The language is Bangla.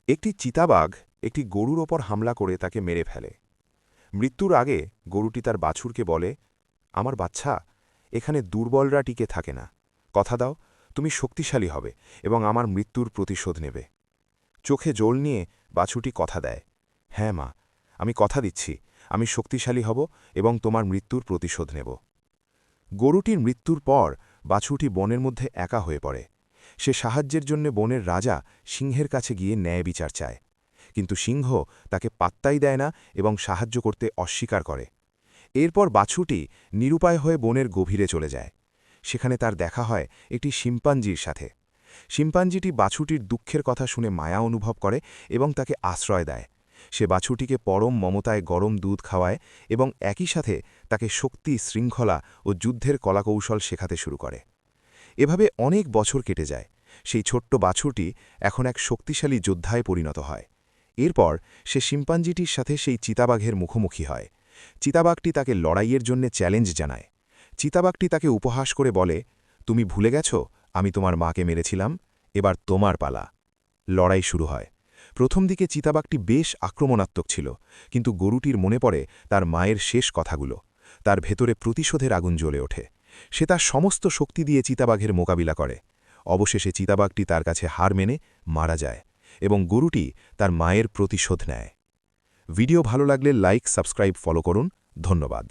একটি চিতাবাঘ একটি গরুর ওপর হামলা করে তাকে মেরে ফেলে। মৃত্যুর আগে গরুটি তার বাছুরকে বলে, আমার বাচ্চা, এখানে দুর্বলরা টিকে থাকে না। কথা দাও, তুমি শক্তিশালী হবে এবং আমার মৃত্যুর প্রতিশোধ নেবে। চোখে জল নিয়ে বাছুরটি কথা দেয়, হ্যাঁ মা, আমি কথা দিচ্ছি, আমি শক্তিশালী হব এবং তোমার মৃত্যুর প্রতিশোধ নেব। গরুটির মৃত্যুর পর বাছুরটি বনের মধ্যে একা হয়ে পড়ে। সে সাহায্যের জন্য বনের রাজা সিংহের কাছে গিয়ে ন্যায় বিচার চায়, কিন্তু সিংহ তাকে পাত্তাই দেয় না এবং সাহায্য করতে অস্বীকার করে। এরপর বাছুরটি নিরুপায় হয়ে বনের গভীরে চলে যায়। সেখানে তার দেখা হয় একটি শিম্পাঞ্জির সাথে। শিম্পাঞ্জিটি বাছুরটির দুঃখের কথা শুনে মায়া অনুভব করে এবং তাকে আশ্রয় দেয়। সে বাছুরটিকে পরম মমতায় গরম দুধ খাওয়ায় এবং একই সাথে তাকে শক্তি, শৃঙ্খলা ও যুদ্ধের কলাকৌশল শেখাতে শুরু করে। এভাবে অনেক বছর কেটে যায়। সেই ছোট্ট বাছুরটি এখন এক শক্তিশালী যোদ্ধায় পরিণত হয়। এরপর সে শিম্পাঞ্জিটির সাথে সেই চিতাবাঘের মুখোমুখি হয়। চিতাবাঘটি তাকে লড়াইয়ের জন্য চ্যালেঞ্জ জানায়। চিতাবাঘটি তাকে উপহাস করে বলে, তুমি ভুলে গেছ আমি তোমার মাকে মেরেছিলাম, এবার তোমার পালা। লড়াই শুরু হয়। প্রথম দিকে চিতাবাঘটি বেশ আক্রমণাত্মক ছিল, কিন্তু গরুটির মনে পড়ে তার মায়ের শেষ কথাগুলো। তার ভেতরে প্রতিশোধের আগুন জ্বলে ওঠে। সে তার সমস্ত শক্তি দিয়ে চিতাবাঘের মোকাবিলা করে। অবশেষে চিতাবাঘটি তার কাছে হার মেনে মারা যায় এবং গরুটি তার মায়ের প্রতিশোধ নেয়। ভিডিও ভালো লাগলে লাইক, সাবস্ক্রাইব, ফলো করুন। ধন্যবাদ।